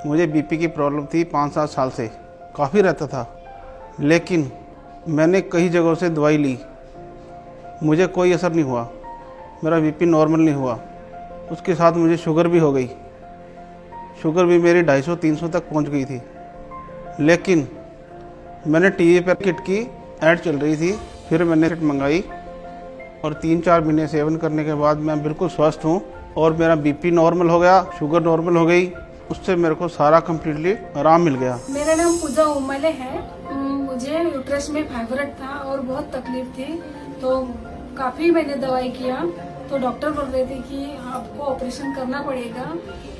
मुझे बीपी की प्रॉब्लम थी 5-7 साल से, काफ़ी रहता था, लेकिन मैंने कई जगहों से दवाई ली, मुझे कोई असर नहीं हुआ, मेरा बीपी नॉर्मल नहीं हुआ। उसके साथ मुझे शुगर भी हो गई, शुगर भी मेरी 250-300 तक पहुंच गई थी। लेकिन मैंने टीवी पर किट की ऐड चल रही थी, फिर मैंने किट मंगाई और 3-4 महीने सेवन करने के बाद मैं बिल्कुल स्वस्थ हूँ और मेरा बीपी नॉर्मल हो गया, शुगर नॉर्मल हो गई। उससे मेरे को सारा कम्प्लीटली आराम मिल गया। मेरा नाम पूजा उमले है। मुझे यूट्रस में फाइब्रोइड था और बहुत तकलीफ थी, तो काफी मैंने दवाई किया, तो डॉक्टर बोल रहे थे कि आपको ऑपरेशन करना पड़ेगा।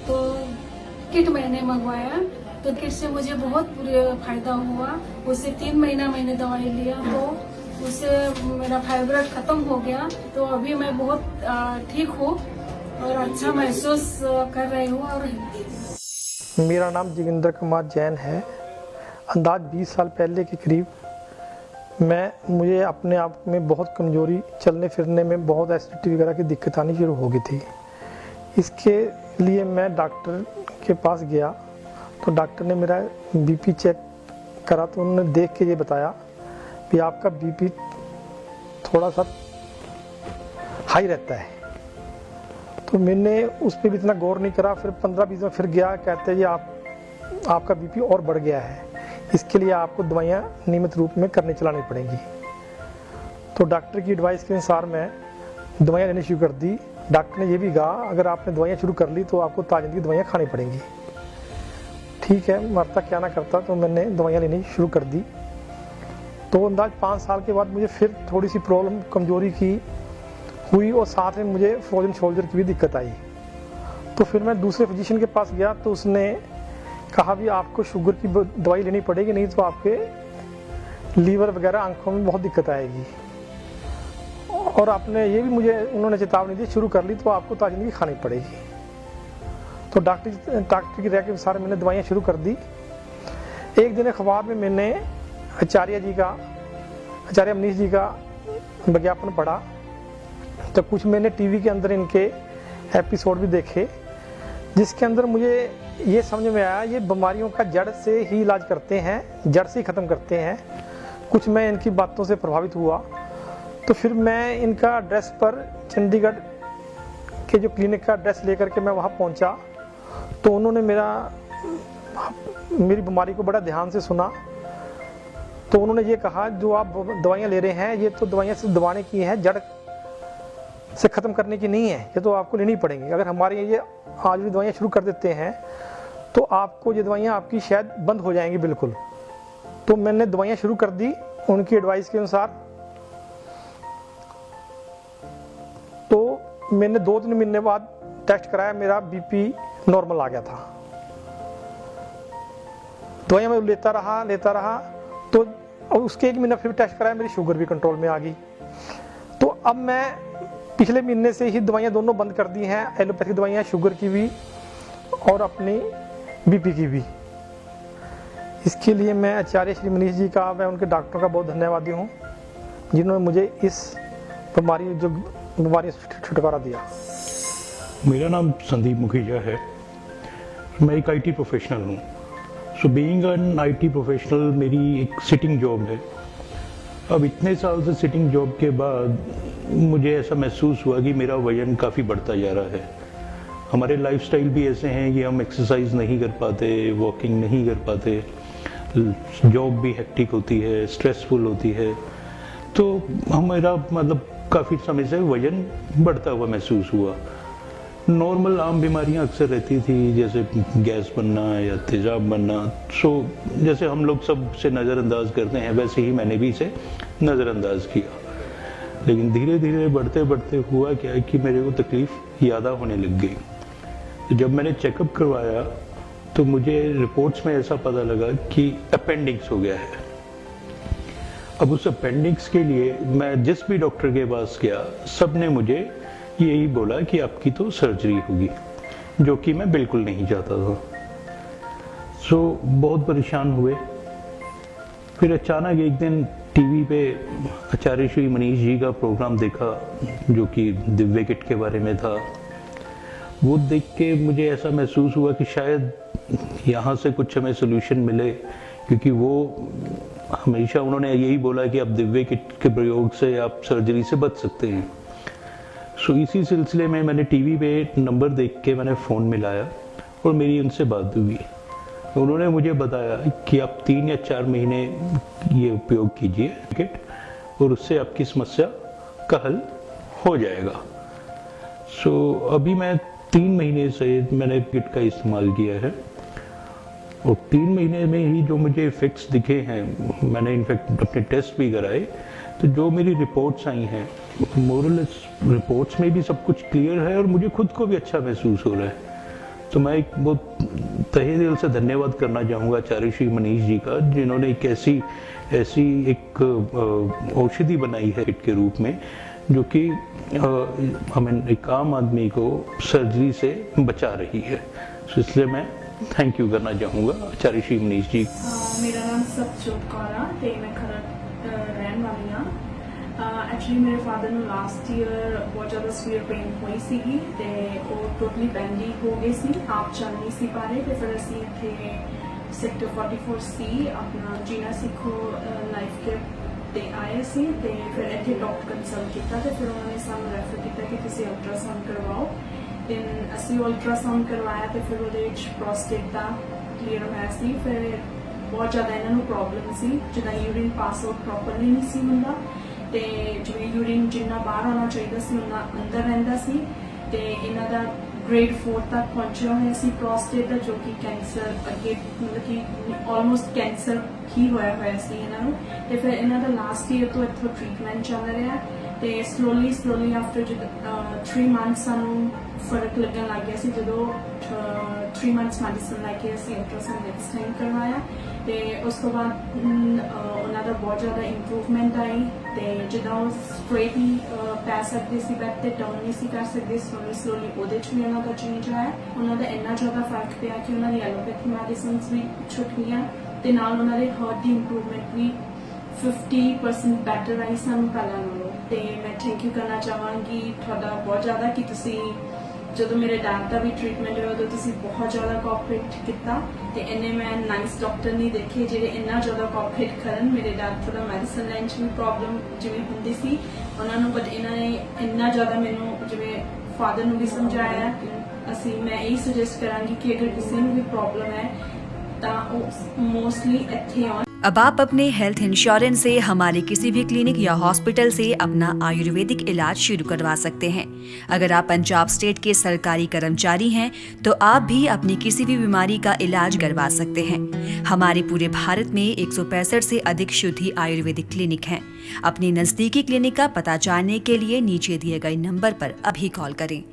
तो किट मैंने मंगवाया, तो किट से मुझे बहुत फायदा हुआ। उससे 3 महीना मैंने दवाई लिया, तो उससे मेरा फाइब्रोइड खत्म हो गया। तो अभी मैं बहुत ठीक हूँ और अच्छा महसूस कर रही हूँ। और मेरा नाम जोगिंदर कुमार जैन है। अंदाज 20 साल पहले के करीब मुझे अपने आप में बहुत कमज़ोरी, चलने फिरने में बहुत एसिडिटी वगैरह की दिक्कत आनी शुरू हो गई थी। इसके लिए मैं डॉक्टर के पास गया, तो डॉक्टर ने मेरा बीपी चेक करा, तो उन्होंने देख के ये बताया कि आपका बीपी थोड़ा सा हाई रहता है। तो मैंने उस पर भी इतना गौर नहीं करा। फिर 15-20 में फिर गया, कहते हैं ये आपका बीपी और बढ़ गया है, इसके लिए आपको दवाइयाँ नियमित रूप में चलानी पड़ेंगी। तो डॉक्टर की एडवाइस के अनुसार मैं दवाइयाँ लेनी शुरू कर दी। डॉक्टर ने ये भी कहा अगर आपने दवाइयाँ शुरू कर ली तो आपको ताजन की दवाइयाँ खानी पड़ेंगी। ठीक है, मरता क्या ना करता, तो मैंने दवाइयाँ लेनी शुरू कर दी। तो अंदाज 5 साल के बाद मुझे फिर थोड़ी सी प्रॉब्लम, कमजोरी की हुई और साथ में मुझे फ्रोजन शोल्डर की भी दिक्कत आई। तो फिर मैं दूसरे फिजिशियन के पास गया, तो उसने कहा भी आपको शुगर की दवाई लेनी पड़ेगी, नहीं तो आपके लीवर वगैरह आंखों में बहुत दिक्कत आएगी। और आपने ये भी उन्होंने चेतावनी दी, शुरू कर ली तो आपको ताजन की खानी पड़ेगी। तो डॉक्टर की राय के अनुसार मैंने दवाइयाँ शुरू कर दी। एक दिन अखबार में मैंने आचार्य मनीष जी का विज्ञापन पढ़ा, तो कुछ मैंने टीवी के अंदर इनके एपिसोड भी देखे, जिसके अंदर मुझे ये समझ में आया ये बीमारियों का जड़ से ही इलाज करते हैं, जड़ से ही ख़त्म करते हैं। कुछ मैं इनकी बातों से प्रभावित हुआ, तो फिर मैं इनका एड्रेस पर चंडीगढ़ के जो क्लिनिक का एड्रेस लेकर के मैं वहाँ पहुँचा। तो उन्होंने मेरी बीमारी को बड़ा ध्यान से सुना। तो उन्होंने ये कहा जो आप दवाइयाँ ले रहे हैं, ये तो दवाइयाँ सिर्फ दबाने की हैं, जड़ से ख़त्म करने की नहीं है, ये तो आपको लेनी पड़ेंगी। अगर हमारे ये आज भी दवाइयाँ शुरू कर देते हैं तो आपको ये दवाइयाँ आपकी शायद बंद हो जाएंगी बिल्कुल। तो मैंने दवाइयाँ शुरू कर दी उनकी एडवाइस के अनुसार। तो मैंने 2-3 महीने बाद टेस्ट कराया, मेरा बीपी नॉर्मल आ गया था। दवाइयाँ मैं लेता रहा, तो उसके 1 महीना फिर टेस्ट कराया, मेरी शुगर भी कंट्रोल में आ गई। तो अब मैं पिछले महीने से ही दवाइयाँ दोनों बंद कर दी हैं, एलोपैथिक दवाइयाँ, शुगर की भी और अपनी बीपी की भी। इसके लिए मैं आचार्य श्री मनीष जी का, मैं उनके डॉक्टरों का बहुत धन्यवादी हूँ, जिन्होंने मुझे इस बीमारी से छुटकारा दिया। मेरा नाम संदीप मुखीजा है। मैं एक IT प्रोफेशनल हूँ। So being an IT professional मेरी एक सिटिंग जॉब है। अब इतने साल से सिटिंग जॉब के बाद मुझे ऐसा महसूस हुआ कि मेरा वजन काफ़ी बढ़ता जा रहा है। हमारे लाइफस्टाइल भी ऐसे हैं कि हम एक्सरसाइज नहीं कर पाते, वॉकिंग नहीं कर पाते, जॉब भी हेक्टिक होती है, स्ट्रेसफुल होती है, तो हमारा मतलब काफ़ी समय से वजन बढ़ता हुआ महसूस हुआ। नॉर्मल आम बीमारियां अक्सर रहती थी, जैसे गैस बनना या तेजाब बनना। सो जैसे हम लोग सब से नज़रअंदाज करते हैं, वैसे ही मैंने भी इसे नज़रअंदाज किया। लेकिन धीरे धीरे बढ़ते बढ़ते हुआ क्या है कि मेरे को तकलीफ़ ज़्यादा होने लग गई। तो जब मैंने चेकअप करवाया तो मुझे रिपोर्ट्स में ऐसा पता लगा कि अपेंडिक्स हो गया है। अब उस अपेंडिक्स के लिए मैं जिस भी डॉक्टर के पास गया, सब ने मुझे यही बोला कि आपकी तो सर्जरी होगी, जो कि मैं बिल्कुल नहीं चाहता था। सो बहुत परेशान हुए। फिर अचानक एक दिन टीवी पे आचार्य श्री मनीष जी का प्रोग्राम देखा, जो कि दिव्य किट के बारे में था। वो देख के मुझे ऐसा महसूस हुआ कि शायद यहाँ से कुछ हमें सोल्यूशन मिले, क्योंकि वो हमेशा उन्होंने यही बोला कि आप दिव्य किट के प्रयोग से आप सर्जरी से बच सकते हैं। सो इसी सिलसिले में मैंने टीवी पे नंबर देख के मैंने फ़ोन मिलाया और मेरी उनसे बात हुई। उन्होंने मुझे बताया कि आप 3 या 4 महीने ये उपयोग कीजिए किट, और उससे आपकी समस्या का हल हो जाएगा। सो अभी मैं 3 महीने से मैंने किट का इस्तेमाल किया है और 3 महीने में ही जो मुझे इफेक्ट्स दिखे हैं, मैंने इनफैक्ट अपने टेस्ट भी कराए, तो जो मेरी रिपोर्ट्स आई हैं, मोरलेस रिपोर्ट्स में भी सब कुछ क्लियर है और मुझे खुद को भी अच्छा महसूस हो रहा है। तो मैं एक बहुत तहे दिल से धन्यवाद करना चाहूँगा आचार्य श्री मनीष जी का, जिन्होंने एक ऐसी एक औषधि बनाई है किट के रूप में, जो कि हमें एक आम आदमी को सर्जरी से बचा रही है। तो इसलिए मैं थैंक यू करना चाहूँगा आचार्य श्री मनीष जी। मेरा नाम सतਜੋਤ ਕੌਰ ਆ ਤੇ ਮੈਂ ਖਰੜ ਰਹਿਣ ਵਾਲੀ ਆ। ਐਕਚੁਅਲੀ ਮੇਰੇ ਫਾਦਰ ਨੂੰ ਲਾਸਟ ਈਅਰ ਬਹੁਤ ਜ਼ਿਆਦਾ ਸੀਵੀਅਰ ਪੇਨ ਹੋਈ ਸੀਗੀ ਤੇ ਉਹ ਟੋਟਲੀ ਬੈਂਡੀ ਹੋ ਗਏ ਸੀ, ਆਪ ਚੱਲ ਨਹੀਂ ਸੀ ਪਾ ਰਹੇ। ਤੇ ਫਿਰ ਅਸੀਂ ਇੱਥੇ ਸੈਕਟਰ 44C ਆਪਣਾ ਜੀਣਾ ਸਿੱਖੋ ਲਾਈਫ ਕੇਅਰ ਤੇ ਆਏ ਸੀ ਤੇ ਫਿਰ ਇੱਥੇ ਡਾਕਟਰ ਕੰਸਲਟ ਕੀਤਾ ਤੇ ਫਿਰ ਉਹਨਾਂ ਨੇ ਸਾਨੂੰ ਰੈਫਰ ਕੀਤਾ ਕਿ ਤੁਸੀਂ ਅਲਟਰਾਸਾਊਂਡ ਕਰਵਾਓ। ਤੇ ਅਸੀਂ ਅਲਟਰਾਸਾਊਂਡ ਕਰਵਾਇਆ ਤੇ ਫਿਰ ਉਹਦੇ ਵਿੱਚ ਪ੍ਰੋਸਟੇਟ ਦਾ ਕਲੀਅਰ ਹੋਇਆ ਸੀ। ਫਿਰ ਬਹੁਤ ਜ਼ਿਆਦਾ ਇਹਨਾਂ ਨੂੰ ਪ੍ਰੋਬਲਮ ਸੀ, ਜਿੱਦਾਂ ਯੂਰਿਨ ਪਾਸ ਆਊਟ ਪ੍ਰੋਪਰਲੀ ਨਹੀਂ ਸੀ ਹੁੰਦਾ ਤੇ ਜਿਵੇਂ ਯੂਰਿਨ ਜਿੰਨਾ ਬਾਹਰ ਆਉਣਾ ਚਾਹੀਦਾ ਸੀ ਉਹਨਾਂ ਅੰਦਰ ਰਹਿੰਦਾ ਸੀ ਤੇ ਇਹਨਾਂ ਦਾ ਗ੍ਰੇਡ 4 ਤੱਕ ਪਹੁੰਚਿਆ ਹੋਇਆ ਸੀ ਪ੍ਰੋਸਟੇਟ ਦਾ, ਜੋ ਕਿ ਕੈਂਸਰ ਅੱਗੇ ਮਤਲਬ ਕਿ ਆਲਮੋਸਟ ਕੈਂਸਰ ਹੀ ਹੋਇਆ ਸੀ ਇਹਨਾਂ ਨੂੰ। ਤੇ ਫਿਰ ਇਹਨਾਂ ਦਾ ਲਾਸਟ ਈਅਰ ਤੋਂ ਇੱਥੋਂ ਟ੍ਰੀਟਮੈਂਟ ਚੱਲ ਰਿਹਾ ਤੇ ਸਲੋਲੀ ਆਫਟਰ 3 ਮੰਥਸ ਸਾਨੂੰ ਫਰਕ ਲੱਗਣ ਲੱਗ ਗਿਆ ਸੀ। ਜਦੋਂ 3 ਮੰਥਸ ਮੈਡੀਸਨ ਲੈ ਕੇ ਅਸੀਂ ਅਲਟਰਾਸਾਊਂਡ ਨੈਕਸਟ ਟਾਈਮ ਕਰਵਾਇਆ ਤੇ ਉਸ ਤੋਂ ਬਾਅਦ ਉਹਨਾਂ ਦਾ ਬਹੁਤ ਜ਼ਿਆਦਾ ਇੰਪਰੂਵਮੈਂਟ ਆਈ ਤੇ ਜਿੱਦਾਂ ਉਹ ਸਟ੍ਰੇਟ ਹੀ ਪੈ ਸਕਦੇ ਸੀ ਬੈੱਡ ਤੇ, ਟਰਨ ਨਹੀਂ ਸੀ ਕਰ ਸਕਦੇ, ਸਲੋਲੀ ਉਹਦੇ 'ਚ ਵੀ ਉਹਨਾਂ ਦਾ ਚੇਂਜ ਆਇਆ। ਉਹਨਾਂ ਦਾ ਇੰਨਾ ਜ਼ਿਆਦਾ ਫਰਕ ਪਿਆ ਕਿ ਉਹਨਾਂ ਦੀ ਐਲੋਪੈਥੀ ਮੈਡੀਸਿਨਸ ਵੀ ਛੁੱਟ ਗਈਆਂ ਤੇ ਨਾਲ ਉਹਨਾਂ ਦੇ ਹਾਰਟ ਦੀ ਇੰਪਰੂਵਮੈਂਟ ਵੀ 50% ਬੈਟਰ ਆਈ ਸਾਨੂੰ ਪਹਿਲਾਂ ਨਾਲੋਂ। ਤੇ ਮੈਂ ਥੈਂਕ ਯੂ ਕਰਨਾ ਚਾਹਾਂਗੀ ਤੁਹਾਡਾ ਬਹੁਤ ਜ਼ਿਆਦਾ ਕਿ ਤੁਸੀਂ ਜਦੋਂ ਮੇਰੇ ਡੈਡ ਦਾ ਵੀ ਟ੍ਰੀਟਮੈਂਟ ਹੋਇਆ ਉਦੋਂ ਤੁਸੀਂ ਬਹੁਤ ਜ਼ਿਆਦਾ ਕੋਆਪਰੇਟ ਕੀਤਾ ਤੇ ਇੰਨੇ ਮੈਂ ਨਾਈਸ ਡਾਕਟਰ ਨਹੀਂ ਦੇਖੇ ਜਿਹੜੇ ਇੰਨਾ ਜ਼ਿਆਦਾ ਕੋਆਪਰੇਟ ਕਰਨ। ਮੇਰੇ ਡੈਡ ਥੋੜਾ ਮੈਡੀਸਨ ਲੈਣ 'ਚ ਵੀ ਪ੍ਰੋਬਲਮ ਜਿਵੇਂ ਹੁੰਦੀ ਸੀ ਉਹਨਾਂ ਨੂੰ, ਬਟ ਇਹਨਾਂ ਨੇ ਇੰਨਾ ਜ਼ਿਆਦਾ ਮੈਨੂੰ ਜਿਵੇਂ ਫਾਦਰ ਨੂੰ ਵੀ ਸਮਝਾਇਆ। ਮੈਂ ਇਹ ਸੁਜੈਸਟ ਕਰਾਂਗੀ ਕਿ ਅਗਰ ਕਿਸੇ ਨੂੰ ਵੀ ਪ੍ਰੋਬਲਮ ਹੈ ਤਾਂ ਉਹ ਮੋਸਟਲੀ ਇੱਥੇ ਆਉਣ। अब आप अपने हेल्थ इंश्योरेंस से हमारे किसी भी क्लिनिक या हॉस्पिटल से अपना आयुर्वेदिक इलाज शुरू करवा सकते हैं। अगर आप पंजाब स्टेट के सरकारी कर्मचारी हैं तो आप भी अपनी किसी भी बीमारी का इलाज करवा सकते हैं। हमारे पूरे भारत में 165 से अधिक शुद्धि आयुर्वेदिक क्लिनिक हैं। अपने नज़दीकी क्लिनिक का पता जानने के लिए नीचे दिए गए नंबर पर अभी कॉल करें।